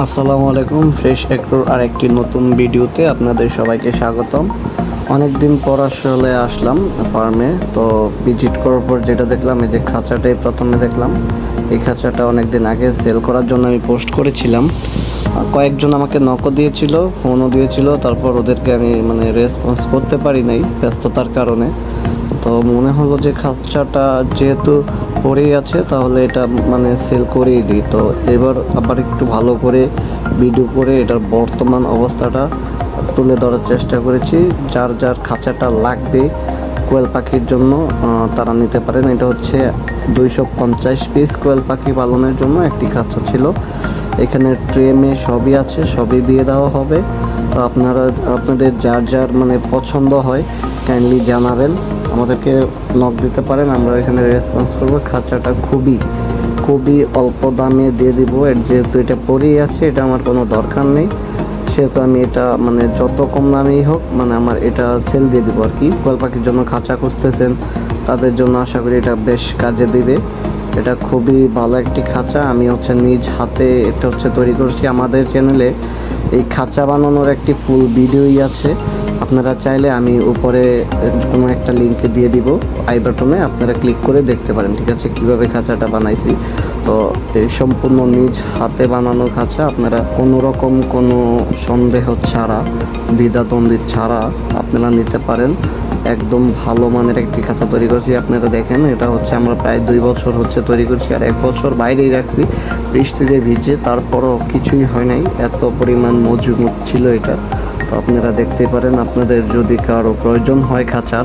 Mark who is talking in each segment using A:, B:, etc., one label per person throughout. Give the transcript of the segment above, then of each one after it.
A: আসসালামু আলাইকুম। ফ্রেশ এগ্রোর আরেকটি নতুন ভিডিওতে আপনাদের সবাইকে স্বাগতম। অনেক দিন পর আসলে আসলাম ফার্মে। তো ভিজিট করার পর যেটা দেখলাম, এই যে খাঁচাটাই প্রথমে দেখলাম। এই খাঁচাটা অনেক দিন আগে সেল করার জন্য আমি পোস্ট করেছিলাম। কয়েকজন আমাকে নকও দিয়েছিল, ফোনও দিয়েছিল, তারপর ওদেরকে আমি রেসপন্স করতে পারি নাই ব্যস্ততার কারণে। তো মনে হলো যে খাঁচাটা যেহেতু পড়েই আছে, তাহলে এটা সেল করেই দিই। তো এবার আবার একটু ভালো করে ভিডিও করে এটার বর্তমান অবস্থাটা তুলে ধরার চেষ্টা করেছি। যার যার খাঁচাটা লাগবে কোয়েল পাখির জন্য তারা নিতে পারেন। এটা হচ্ছে 250 পিস কোয়েল পাখি পালনের জন্য একটি খাঁচা ছিল। এখানে ট্রে সবই আছে, সবই দিয়ে দেওয়া হবে। তো আপনাদের যার যার পছন্দ হয় কাইন্ডলি জানাবেন, আমাদেরকে নক দিতে পারেন, আমরা এখানে রেসপন্স করবো। খাঁচাটা খুবই অল্প দামে দিয়ে দিব। যেহেতু এটা পরেই আছে, এটা আমার কোনো দরকার নেই, সেহেতু আমি এটা যত কম দামেই হোক আমার এটা সেল দিয়ে দিব আর কি। কোয়েল পাখির জন্য খাঁচা খুঁজতেছেন তাদের জন্য আশা করি এটা বেশ কাজে দিবে। এটা খুবই ভালো একটি খাঁচা। আমি নিজ হাতে এটা তৈরি করছি। আমাদের চ্যানেলে এই খাঁচা বানানোর একটি ফুল ভিডিওই আছে, আপনারা চাইলে আমি উপরে কোনো একটা লিঙ্ক দিয়ে দিব আই বাটনে, আপনারা ক্লিক করে দেখতে পারেন, ঠিক আছে, কীভাবে খাঁচাটা বানাইছি। তো এই সম্পূর্ণ নিজ হাতে বানানো খাঁচা, আপনারা কোনো রকম কোনো সন্দেহ ছাড়া, দ্বিধাদ্বন্দ্ব ছাড়া আপনারা নিতে পারেন। একদম ভালো মানের একটি খাঁচা তৈরি করছি। আপনারা দেখেন, এটা আমরা প্রায় 2 বছর তৈরি করছি, আর 1 বছর বাইরেই রাখছি বৃষ্টিতে ভিজে, তারপরও কিছুই হয় নাই, এত পরিমাণ মজবুত ছিল এটা। তো আপনারা দেখতেই পারেন। আপনাদের যদি কারো প্রয়োজন হয় খাঁচার,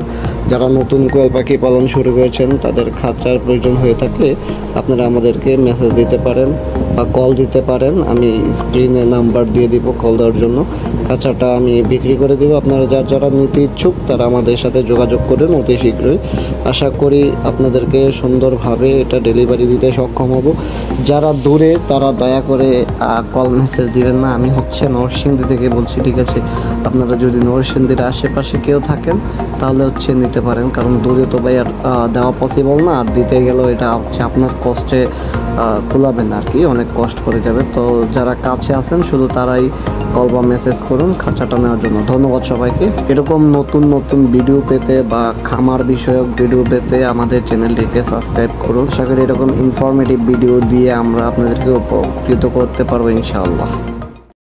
A: যারা নতুন কোয়েল পাখি পালন শুরু করেছেন, তাদের খাঁচার প্রয়োজন হয়ে থাকলে আপনারা আমাদেরকে মেসেজ দিতে পারেন বা কল দিতে পারেন। আমি স্ক্রিনে নাম্বার দিয়ে দিব কল দেওয়ার জন্য। খাঁচাটা আমি বিক্রি করে দেবো। আপনারা যারা নিতে ইচ্ছুক তারা আমাদের সাথে যোগাযোগ করুন অতি শীঘ্রই। আশা করি আপনাদেরকে সুন্দরভাবে এটা ডেলিভারি দিতে সক্ষম হব। যারা দূরে তারা দয়া করে কল মেসেজ দিবেন না। আমি নরসিংদী থেকে বলছি, ঠিক আছে। আপনারা যদি নরসিংদীর আশেপাশে কেউ থাকেন তাহলে নিতে পারেন, কারণ দূরে তো ভাই আর দেওয়া পসিবল না, আর দিতে গেলেও এটা আপনার কষ্টে কুলাবেন আর কি, অনেক কষ্ট করে যাবে। তো যারা কাছে আছেন শুধু তারাই কল বা মেসেজ করুন খাঁচাটা নেওয়ার জন্য। ধন্যবাদ সবাইকে। এরকম নতুন ভিডিও পেতে বা খামার বিষয়ক ভিডিও পেতে আমাদের চ্যানেলটিকে সাবস্ক্রাইব করুন। আশা করি এরকম ইনফরমেটিভ ভিডিও দিয়ে আমরা আপনাদেরকে উপকৃত করতে পারবো ইনশাআল্লাহ।